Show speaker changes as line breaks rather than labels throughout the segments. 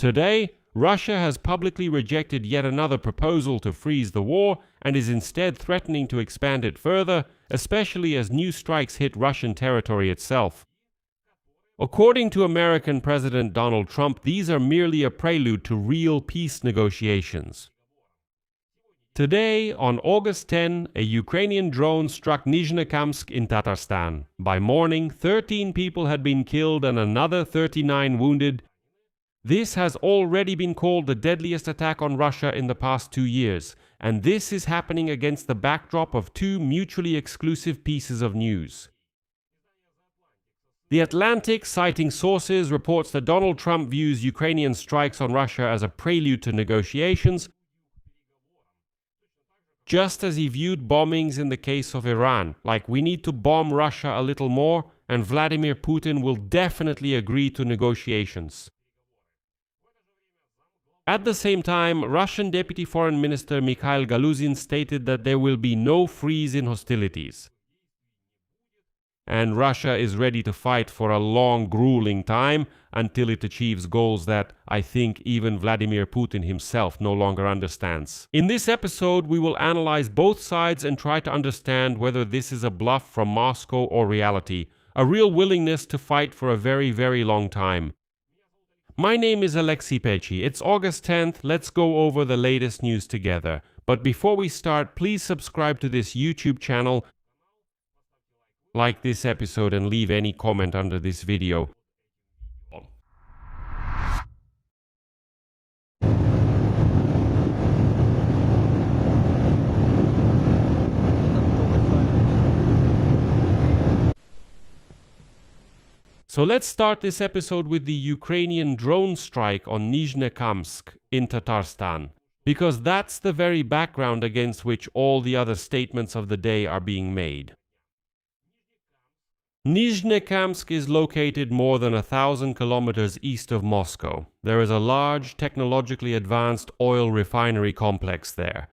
Today, Russia has publicly rejected yet another proposal to freeze the war and is instead threatening to expand it further, especially as new strikes hit Russian territory itself. According to American President Donald Trump, these are merely a prelude to real peace negotiations. Today, on August 10, a Ukrainian drone struck Nizhnekamsk in Tatarstan. By morning, 13 people had been killed and another 39 wounded. This has already been called the deadliest attack on Russia in the past 2 years, and this is happening against the backdrop of two mutually exclusive pieces of news. The Atlantic, citing sources, reports that Donald Trump views Ukrainian strikes on Russia as a prelude to negotiations, just as he viewed bombings in the case of Iran, like we need to bomb Russia a little more, and Vladimir Putin will definitely agree to negotiations. At the same time, Russian Deputy Foreign Minister Mikhail Galuzin stated that there will be no freeze in hostilities. And Russia is ready to fight for a long, grueling time until it achieves goals that I think even Vladimir Putin himself no longer understands. In this episode, we will analyze both sides and try to understand whether this is a bluff from Moscow or reality, a real willingness to fight for a very, very long time. My name is Alexei Pechi. It's August 10th. Let's go over the latest news together. But before we start, please subscribe to this YouTube channel, like this episode, and leave any comment under this video. So let's start this episode with the Ukrainian drone strike on Nizhnekamsk in Tatarstan, because that's the very background against which all the other statements of the day are being made. Nizhnekamsk is located more than 1,000 kilometers east of Moscow. There is a large, technologically advanced oil refinery complex there,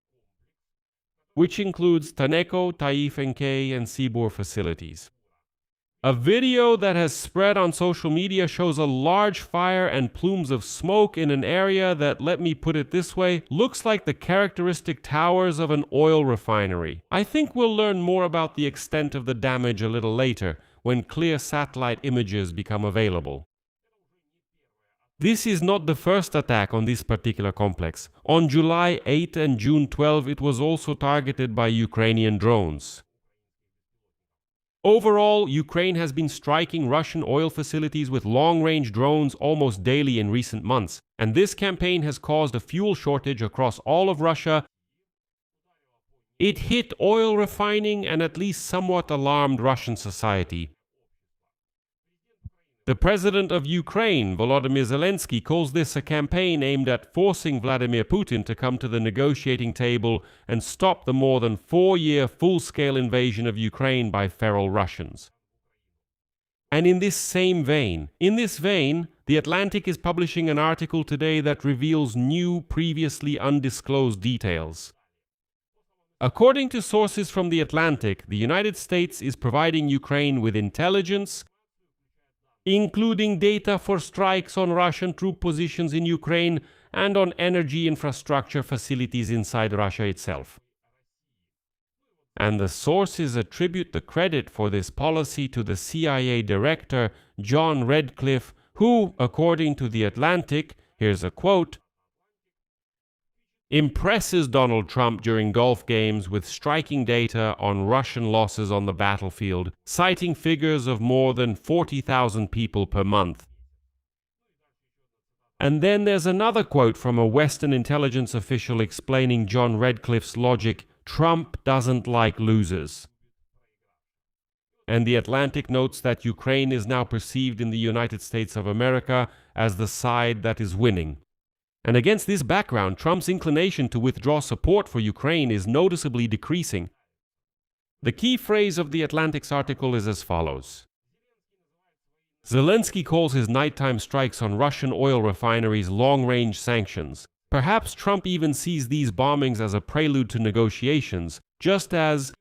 which includes Tenneco, Tyumen, and Sibur facilities. A video that has spread on social media shows a large fire and plumes of smoke in an area that, let me put it this way, looks like the characteristic towers of an oil refinery. I think we'll learn more about the extent of the damage a little later, when clear satellite images become available. This is not the first attack on this particular complex. On July 8 and June 12, it was also targeted by Ukrainian drones. Overall, Ukraine has been striking Russian oil facilities with long-range drones almost daily in recent months, and this campaign has caused a fuel shortage across all of Russia. It hit oil refining and at least somewhat alarmed Russian society. The president of Ukraine, Volodymyr Zelensky, calls this a campaign aimed at forcing Vladimir Putin to come to the negotiating table and stop the more than 4-year full-scale invasion of Ukraine by feral Russians. And in this vein, The Atlantic is publishing an article today that reveals new, previously undisclosed details. According to sources from The Atlantic, the United States is providing Ukraine with intelligence, including data for strikes on Russian troop positions in Ukraine and on energy infrastructure facilities inside Russia itself. And the sources attribute the credit for this policy to the CIA director, John Redcliffe, who, according to The Atlantic, here's a quote, impresses Donald Trump during Gulf Games with striking data on Russian losses on the battlefield, citing figures of more than 40,000 people per month. And then there's another quote from a Western intelligence official explaining John Redcliffe's logic: Trump doesn't like losers. And The Atlantic notes that Ukraine is now perceived in the United States of America as the side that is winning. And against this background, Trump's inclination to withdraw support for Ukraine is noticeably decreasing. The key phrase of The Atlantic's article is as follows. Zelensky calls his nighttime strikes on Russian oil refineries long-range sanctions. Perhaps Trump even sees these bombings as a prelude to negotiations, just as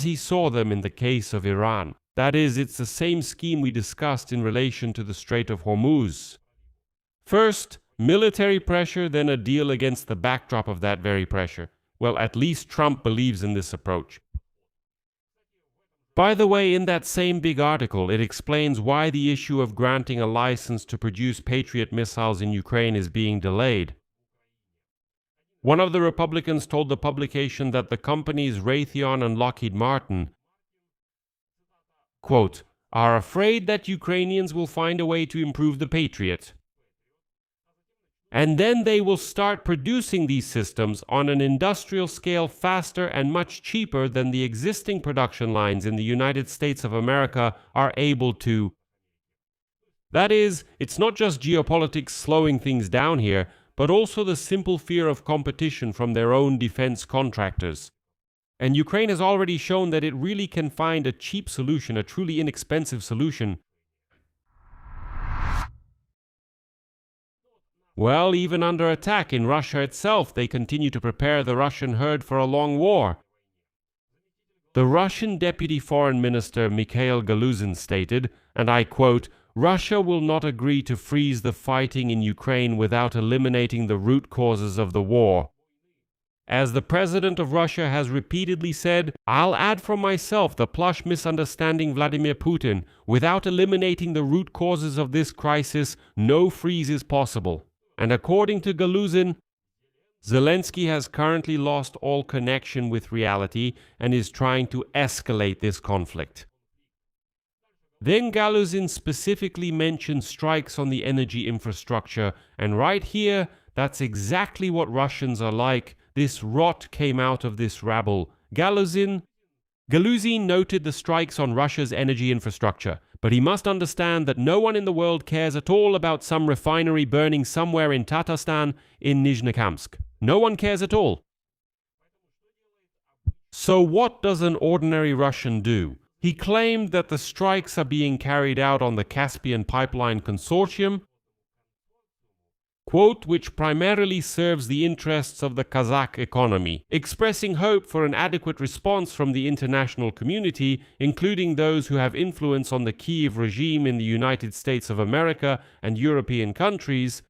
he saw them in the case of Iran. That is, it's the same scheme we discussed in relation to the Strait of Hormuz. First, military pressure, then a deal against the backdrop of that very pressure. Well, at least Trump believes in this approach. By the way, in that same big article, it explains why the issue of granting a license to produce Patriot missiles in Ukraine is being delayed. One of the Republicans told the publication that the companies Raytheon and Lockheed Martin, quote, are afraid that Ukrainians will find a way to improve the Patriot. And then they will start producing these systems on an industrial scale faster and much cheaper than the existing production lines in the United States of America are able to. That is, it's not just geopolitics slowing things down here, but also the simple fear of competition from their own defense contractors. And Ukraine has already shown that it really can find a cheap solution, a truly inexpensive solution. Well, even under attack in Russia itself, they continue to prepare the Russian herd for a long war. The Russian Deputy Foreign Minister Mikhail Galuzin stated, and I quote, "Russia will not agree to freeze the fighting in Ukraine without eliminating the root causes of the war." As the President of Russia has repeatedly said, I'll add from myself the plush misunderstanding Vladimir Putin. Without eliminating the root causes of this crisis, no freeze is possible. And according to Galuzin, Zelensky has currently lost all connection with reality and is trying to escalate this conflict. Then Galuzin specifically mentioned strikes on the energy infrastructure, and right here, that's exactly what Russians are like. This rot came out of this rabble. Galuzin noted the strikes on Russia's energy infrastructure, but he must understand that no one in the world cares at all about some refinery burning somewhere in Tatarstan in Nizhnekamsk. No one cares at all. So what does an ordinary Russian do? He claimed that the strikes are being carried out on the Caspian Pipeline Consortium, quote, which primarily serves the interests of the Kazakh economy, expressing hope for an adequate response from the international community, including those who have influence on the Kyiv regime in the United States of America and European countries,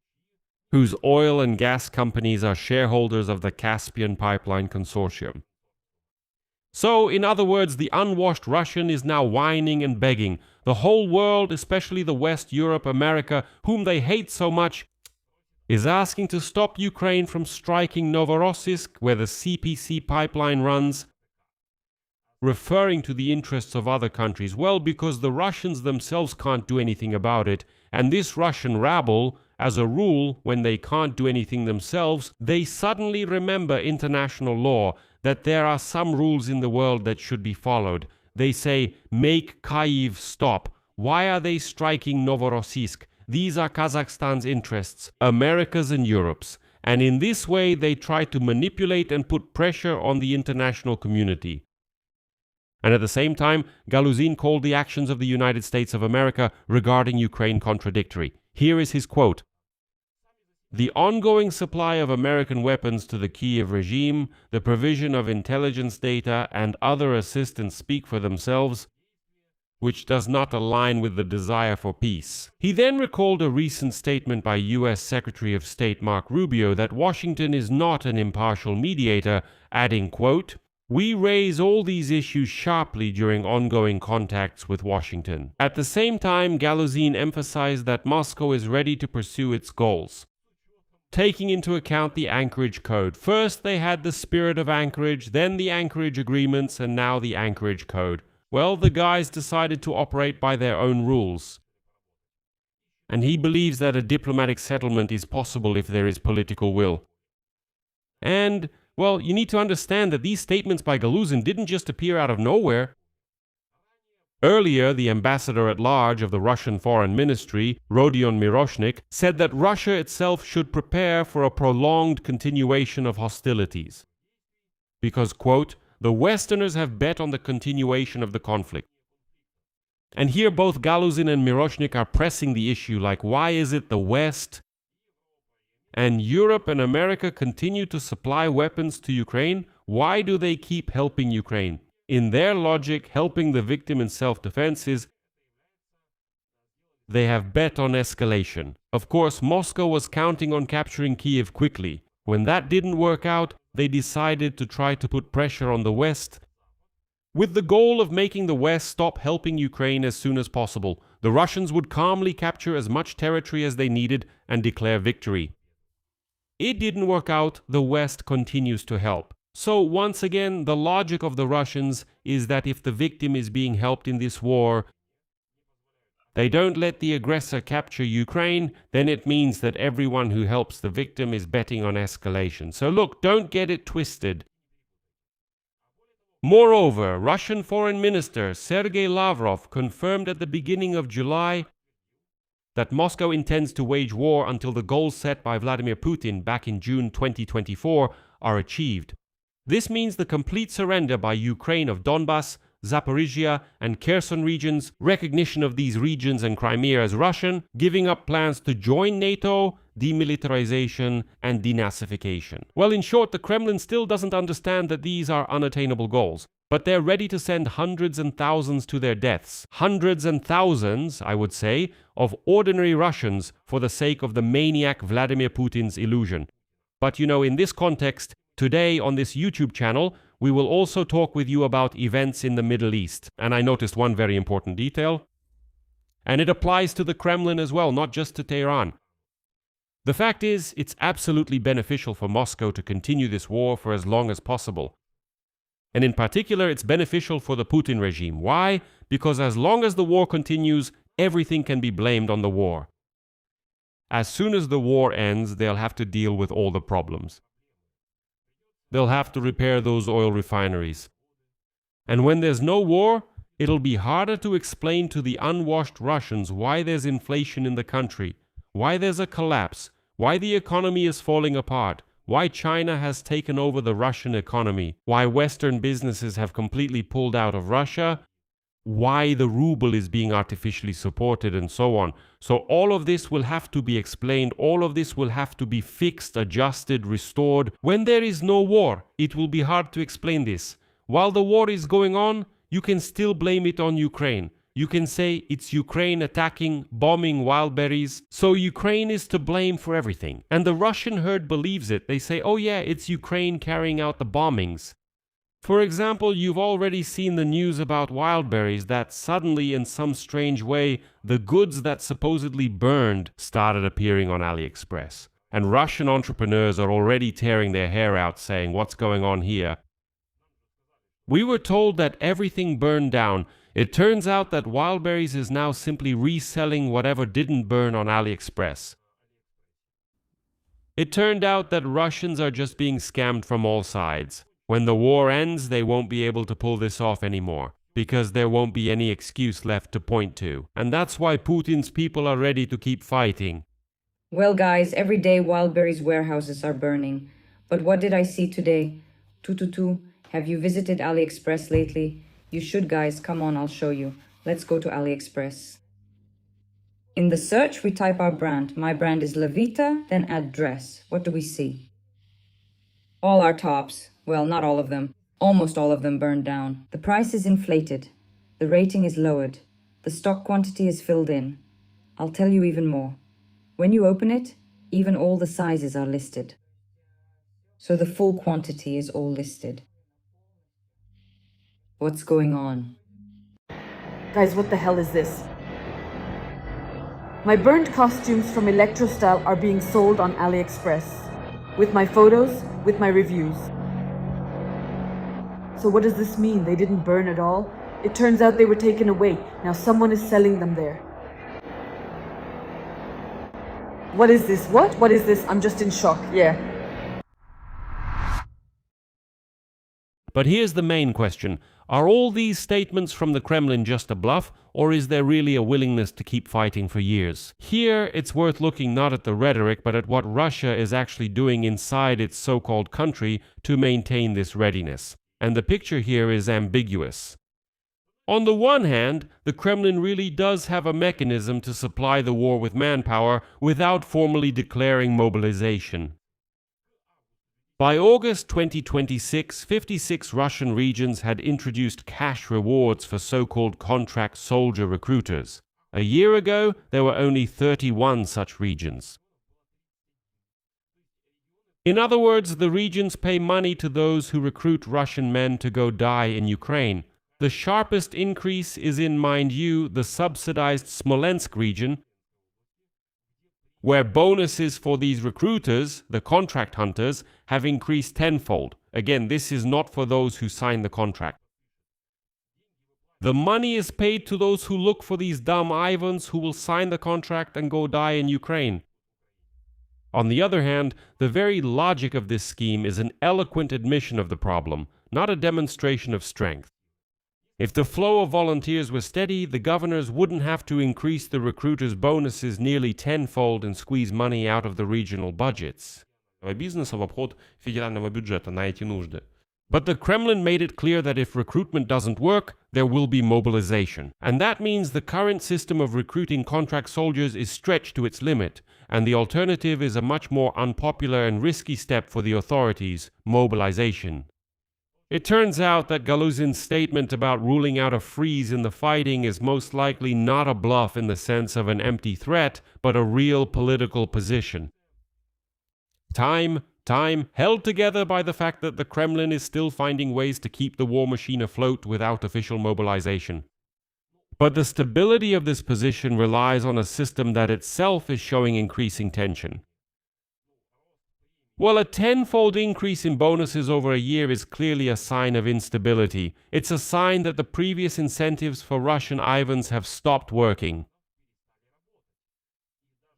whose oil and gas companies are shareholders of the Caspian Pipeline Consortium. So, in other words, the unwashed Russian is now whining and begging. The whole world, especially the West, Europe, America, whom they hate so much, is asking to stop Ukraine from striking Novorossiysk, where the CPC pipeline runs, referring to the interests of other countries. Well, because the Russians themselves can't do anything about it, and this Russian rabble, as a rule, when they can't do anything themselves, they suddenly remember international law, that there are some rules in the world that should be followed. They say, make Kyiv stop. Why are they striking Novorossiysk? These are Kazakhstan's interests, America's and Europe's. And in this way, they try to manipulate and put pressure on the international community. And at the same time, Galuzin called the actions of the United States of America regarding Ukraine contradictory. Here is his quote. The ongoing supply of American weapons to the Kyiv regime, the provision of intelligence data, and other assistance speak for themselves, which does not align with the desire for peace. He then recalled a recent statement by U.S. Secretary of State Marco Rubio that Washington is not an impartial mediator, adding, quote, "We raise all these issues sharply during ongoing contacts with Washington." At the same time, Galuzin emphasized that Moscow is ready to pursue its goals, taking into account the Anchorage Code. First, they had the spirit of Anchorage, then the Anchorage Agreements, and now the Anchorage Code. Well, the guys decided to operate by their own rules. And he believes that a diplomatic settlement is possible if there is political will. And, well, you need to understand that these statements by Galuzin didn't just appear out of nowhere. Earlier, the ambassador at large of the Russian Foreign Ministry, Rodion Miroshnik, said that Russia itself should prepare for a prolonged continuation of hostilities. Because, quote, the Westerners have bet on the continuation of the conflict. And here both Galuzin and Miroshnik are pressing the issue, like why is it the West and Europe and America continue to supply weapons to Ukraine? Why do they keep helping Ukraine? In their logic, helping the victim in self-defense is they have bet on escalation. Of course, Moscow was counting on capturing Kiev quickly. When that didn't work out, they decided to try to put pressure on the West, with the goal of making the West stop helping Ukraine as soon as possible. The Russians would calmly capture as much territory as they needed and declare victory. It didn't work out, the West continues to help. So once again, the logic of the Russians is that if the victim is being helped in this war, they don't let the aggressor capture Ukraine, then it means that everyone who helps the victim is betting on escalation. So look, don't get it twisted. Moreover, Russian Foreign Minister Sergei Lavrov confirmed at the beginning of July that Moscow intends to wage war until the goals set by Vladimir Putin back in June 2024 are achieved. This means the complete surrender by Ukraine of Donbas, Zaporizhia and Kherson regions, recognition of these regions and Crimea as Russian, giving up plans to join NATO, demilitarization and denazification. Well, in short, the Kremlin still doesn't understand that these are unattainable goals, but they're ready to send hundreds and thousands to their deaths. Hundreds and thousands, I would say, of ordinary Russians for the sake of the maniac Vladimir Putin's illusion. But you know, in this context, today on this YouTube channel, we will also talk with you about events in the Middle East. And I noticed one very important detail. And it applies to the Kremlin as well, not just to Tehran. The fact is, it's absolutely beneficial for Moscow to continue this war for as long as possible. And in particular, it's beneficial for the Putin regime. Why? Because as long as the war continues, everything can be blamed on the war. As soon as the war ends, they'll have to deal with all the problems. They'll have to repair those oil refineries. And when there's no war, it'll be harder to explain to the unwashed Russians why there's inflation in the country, why there's a collapse, why the economy is falling apart, why China has taken over the Russian economy, why Western businesses have completely pulled out of Russia, why the ruble is being artificially supported, and so on. So all of this will have to be explained, all of this will have to be fixed, adjusted, restored. When there is no war, it will be hard to explain this. While the war is going on, you can still blame it on Ukraine. You can say it's Ukraine attacking, bombing Wildberries, so Ukraine is to blame for everything. And the Russian herd believes it. They say, oh yeah, it's Ukraine carrying out the bombings. For example, you've already seen the news about Wildberries that suddenly, in some strange way, the goods that supposedly burned started appearing on AliExpress. And Russian entrepreneurs are already tearing their hair out saying, what's going on here? We were told that everything burned down. It turns out that Wildberries is now simply reselling whatever didn't burn on AliExpress. It turned out that Russians are just being scammed from all sides. When the war ends, they won't be able to pull this off anymore, because there won't be any excuse left to point to. And that's why Putin's people are ready to keep fighting.
Well, guys, every day Wildberries warehouses are burning. But what did I see today? 222, have you visited AliExpress lately? You should, guys. Come on, I'll show you. Let's go to AliExpress. In the search, we type our brand. My brand is Levita, then add dress. What do we see? All our tops. Well, not all of them. Almost all of them burned down. The price is inflated. The rating is lowered. The stock quantity is filled in. I'll tell you even more. When you open it, even all the sizes are listed. So the full quantity is all listed. What's going on?
Guys, what the hell is this? My burned costumes from Electro Style are being sold on AliExpress. With my photos, with my reviews. So what does this mean? They didn't burn at all? It turns out they were taken away. Now someone is selling them there. What is this? What is this? I'm just in shock. Yeah.
But here's the main question. Are all these statements from the Kremlin just a bluff, or is there really a willingness to keep fighting for years? Here, it's worth looking not at the rhetoric, but at what Russia is actually doing inside its so-called country to maintain this readiness. And the picture here is ambiguous. On the one hand, the Kremlin really does have a mechanism to supply the war with manpower without formally declaring mobilization. By August 2026, 56 Russian regions had introduced cash rewards for so-called contract soldier recruiters. A year ago, there were only 31 such regions. In other words, the regions pay money to those who recruit Russian men to go die in Ukraine. The sharpest increase is in, mind you, the subsidized Smolensk region, where bonuses for these recruiters, the contract hunters, have increased tenfold. Again, this is not for those who sign the contract. The money is paid to those who look for these dumb Ivans who will sign the contract and go die in Ukraine. On the other hand, the very logic of this scheme is an eloquent admission of the problem, not a demonstration of strength. If the flow of volunteers were steady, the governors wouldn't have to increase the recruiters' bonuses nearly tenfold and squeeze money out of the regional budgets.
Бизнеса в обход федерального бюджета на эти нужды.
But the Kremlin made it clear that if recruitment doesn't work, there will be mobilization. And that means the current system of recruiting contract soldiers is stretched to its limit, and the alternative is a much more unpopular and risky step for the authorities: mobilization. It turns out that Galuzin's statement about ruling out a freeze in the fighting is most likely not a bluff in the sense of an empty threat, but a real political position. Time, held together by the fact that the Kremlin is still finding ways to keep the war machine afloat without official mobilization. But the stability of this position relies on a system that itself is showing increasing tension. Well, a tenfold increase in bonuses over a year is clearly a sign of instability. It's a sign that the previous incentives for Russian Ivans have stopped working.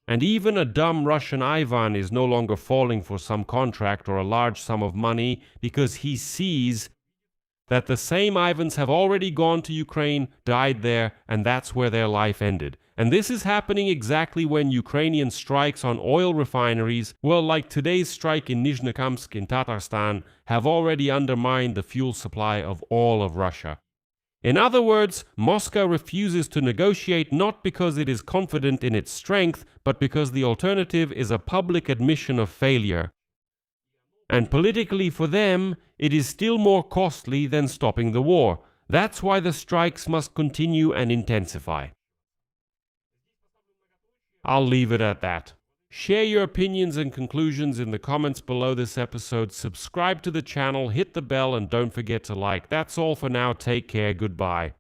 And even a dumb Russian Ivan is no longer falling for some contract or a large sum of money because he sees that the same Ivans have already gone to Ukraine, died there, and that's where their life ended. And this is happening exactly when Ukrainian strikes on oil refineries, well, like today's strike in Nizhnekamsk in Tatarstan, have already undermined the fuel supply of all of Russia. In other words, Moscow refuses to negotiate not because it is confident in its strength, but because the alternative is a public admission of failure. And politically for them, it is still more costly than stopping the war. That's why the strikes must continue and intensify. I'll leave it at that. Share your opinions and conclusions in the comments below this episode, subscribe to the channel, hit the bell, and don't forget to like. That's all for now. Take care. Goodbye.